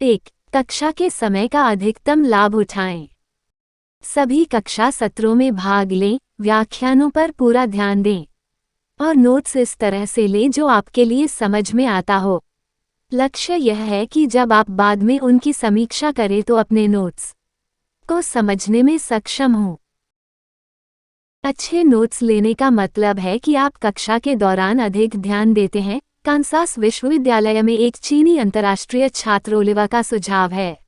एक, कक्षा के समय का अधिकतम लाभ उठाएं। सभी कक्षा सत्रों में भाग लें, व्याख्यानों पर पूरा ध्यान दें और नोट्स इस तरह से लें जो आपके लिए समझ में आता हो। लक्ष्य यह है कि जब आप बाद में उनकी समीक्षा करें तो अपने नोट्स को समझने में सक्षम हों। अच्छे नोट्स लेने का मतलब है कि आप कक्षा के दौरान अधिक ध्यान देते हैं। कांसास विश्वविद्यालय में एक चीनी अंतर्राष्ट्रीय छात्र ओलिवा का सुझाव है,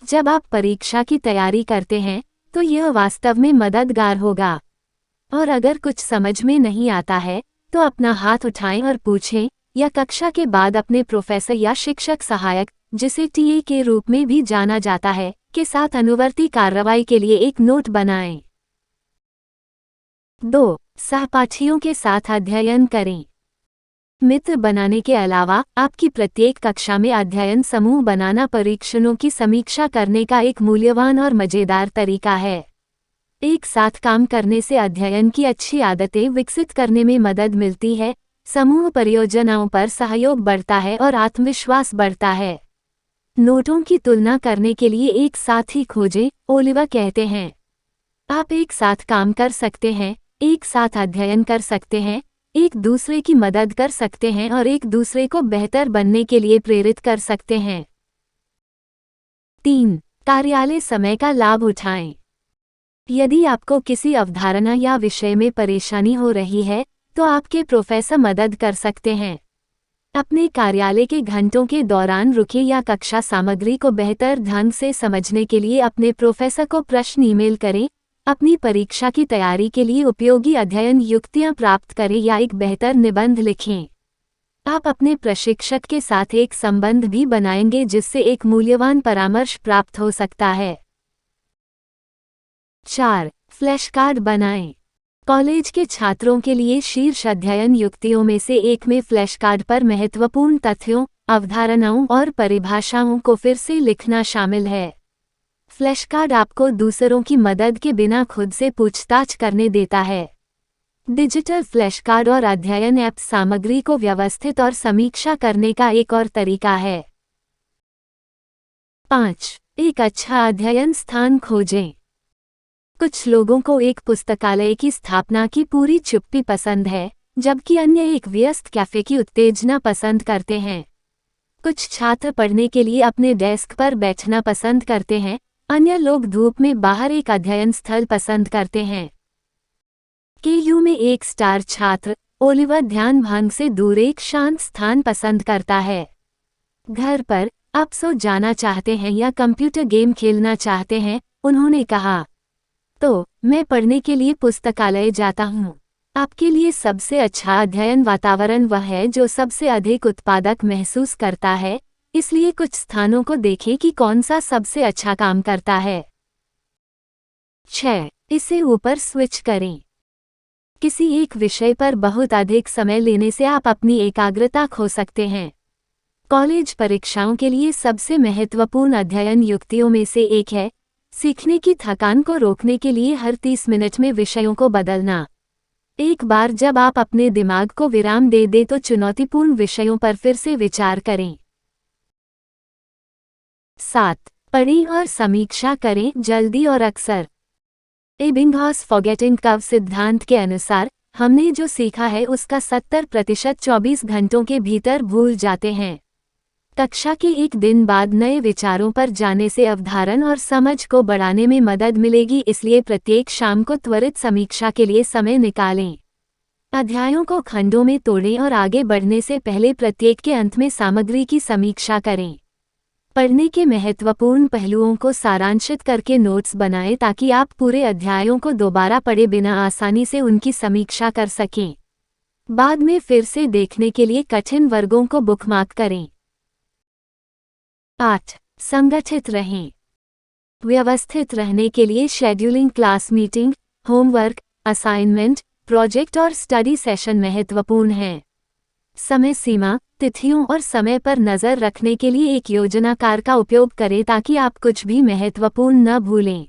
जब आप परीक्षा की तैयारी करते हैं तो यह वास्तव में मददगार होगा। और अगर कुछ समझ में नहीं आता है तो अपना हाथ उठाएं और पूछें, या कक्षा के बाद अपने प्रोफेसर या शिक्षक सहायक, जिसे टीए के रूप में भी जाना जाता है, के साथ अनुवर्ती कार्रवाई के लिए एक नोट बनाएं। 2. सहपाठियों के साथ अध्ययन करें। मित्र बनाने के अलावा आपकी प्रत्येक कक्षा में अध्ययन समूह बनाना परीक्षणों की समीक्षा करने का एक मूल्यवान और मजेदार तरीका है। एक साथ काम करने से अध्ययन की अच्छी आदतें विकसित करने में मदद मिलती है, समूह परियोजनाओं पर सहयोग बढ़ता है और आत्मविश्वास बढ़ता है। नोटों की तुलना करने के लिए एक साथी खोजें, ओलिवा कहते हैं। आप एक साथ काम कर सकते हैं, एक साथ अध्ययन कर सकते हैं, एक दूसरे की मदद कर सकते हैं और एक दूसरे को बेहतर बनने के लिए प्रेरित कर सकते हैं। 3. कार्यालय समय का लाभ उठाएं। यदि आपको किसी अवधारणा या विषय में परेशानी हो रही है तो आपके प्रोफेसर मदद कर सकते हैं। अपने कार्यालय के घंटों के दौरान रुकें या कक्षा सामग्री को बेहतर ढंग से समझने के लिए अपने प्रोफेसर को प्रश्न ईमेल करें। अपनी परीक्षा की तैयारी के लिए उपयोगी अध्ययन युक्तियां प्राप्त करें या एक बेहतर निबंध लिखें। आप अपने प्रशिक्षक के साथ एक संबंध भी बनाएंगे जिससे एक मूल्यवान परामर्श प्राप्त हो सकता है। 4. फ्लैश कार्ड बनाएं। कॉलेज के छात्रों के लिए शीर्ष अध्ययन युक्तियों में से एक में फ्लैश कार्ड पर महत्वपूर्ण तथ्यों, अवधारणाओं और परिभाषाओं को फिर से लिखना शामिल है। फ्लैश कार्ड आपको दूसरों की मदद के बिना खुद से पूछताछ करने देता है। डिजिटल फ्लैश कार्ड और अध्ययन ऐप सामग्री को व्यवस्थित और समीक्षा करने का एक और तरीका है। 5. एक अच्छा अध्ययन स्थान खोजें। कुछ लोगों को एक पुस्तकालय की स्थापना की पूरी चुप्पी पसंद है, जबकि अन्य एक व्यस्त कैफे की उत्तेजना पसंद करते हैं। कुछ छात्र पढ़ने के लिए अपने डेस्क पर बैठना पसंद करते हैं, अन्य लोग धूप में बाहर एक अध्ययन स्थल पसंद करते हैं। केयू में एक स्टार छात्र, ओलिवा, ध्यान भंग से दूर एक शांत स्थान पसंद करता है। घर पर आप सो जाना चाहते हैं या कंप्यूटर गेम खेलना चाहते हैं, उन्होंने कहा। तो मैं पढ़ने के लिए पुस्तकालय जाता हूँ। आपके लिए सबसे अच्छा अध्ययन वातावरण वह है जो सबसे अधिक उत्पादक महसूस करता है, इसलिए कुछ स्थानों को देखें कि कौन सा सबसे अच्छा काम करता है। 6. इसे ऊपर स्विच करें। किसी एक विषय पर बहुत अधिक समय लेने से आप अपनी एकाग्रता खो सकते हैं। कॉलेज परीक्षाओं के लिए सबसे महत्वपूर्ण अध्ययन युक्तियों में से एक है सीखने की थकान को रोकने के लिए हर 30 मिनट में विषयों को बदलना। एक बार जब आप अपने दिमाग को विराम दे दें तो चुनौतीपूर्ण विषयों पर फिर से विचार करें। 7. पढ़ें और समीक्षा करें, जल्दी और अक्सर। एबिंघॉस फॉरगेटिंग कर्व सिद्धांत के अनुसार हमने जो सीखा है उसका 70% 24 घंटों के भीतर भूल जाते हैं। कक्षा के एक दिन बाद नए विचारों पर जाने से अवधारण और समझ को बढ़ाने में मदद मिलेगी, इसलिए प्रत्येक शाम को त्वरित समीक्षा के लिए समय निकालें। अध्यायों को खंडों में तोड़ें और आगे बढ़ने से पहले प्रत्येक के अंत में सामग्री की समीक्षा करें। पढ़ने के महत्वपूर्ण पहलुओं को सारांशित करके नोट्स बनाएं ताकि आप पूरे अध्यायों को दोबारा पढ़े बिना आसानी से उनकी समीक्षा कर सकें। बाद में फिर से देखने के लिए कठिन वर्गों को बुकमार्क करें। 8. संगठित रहें। व्यवस्थित रहने के लिए scheduling class meeting, homework, assignment, project और स्टडी सेशन महत्वपूर्ण हैं। समय सीमा, तिथियों और समय पर नज़र रखने के लिए एक योजनाकार का उपयोग करें ताकि आप कुछ भी महत्वपूर्ण न भूलें।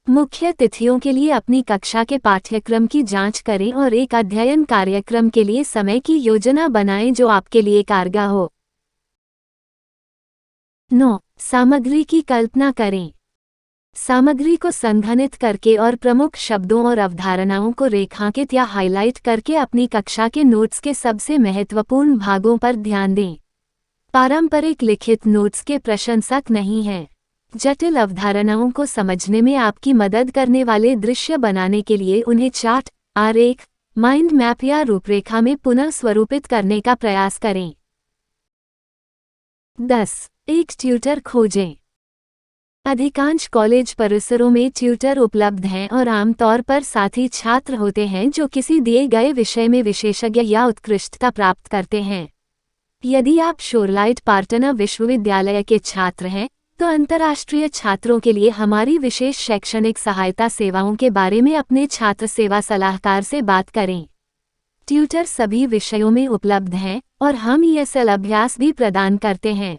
मुख्य तिथियों के लिए अपनी कक्षा के पाठ्यक्रम की जांच करें और एक अध्ययन कार्यक्रम के लिए समय की योजना बनाएं जो आपके लिए कारगर हो। 9. सामग्री की कल्पना करें। सामग्री को संघनित करके और प्रमुख शब्दों और अवधारणाओं को रेखांकित या हाइलाइट करके अपनी कक्षा के नोट्स के सबसे महत्वपूर्ण भागों पर ध्यान दें। पारंपरिक लिखित नोट्स के प्रशंसक नहीं हैं। जटिल अवधारणाओं को समझने में आपकी मदद करने वाले दृश्य बनाने के लिए उन्हें चार्ट, आरेख, माइंड मैप या रूपरेखा में पुनः स्वरूपित करने का प्रयास करें। 10. एक ट्यूटर खोजें। अधिकांश कॉलेज परिसरों में ट्यूटर उपलब्ध हैं और आमतौर पर साथी छात्र होते हैं जो किसी दिए गए विषय में विशेषज्ञ या उत्कृष्टता प्राप्त करते हैं। यदि आप शोरलाइट पार्टनर विश्वविद्यालय के छात्र हैं, तो अंतर्राष्ट्रीय छात्रों के लिए हमारी विशेष शैक्षणिक सहायता सेवाओं के बारे में अपने छात्र सेवा सलाहकार से बात करें। ट्यूटर सभी विषयों में उपलब्ध हैं और हम ESL अभ्यास भी प्रदान करते हैं।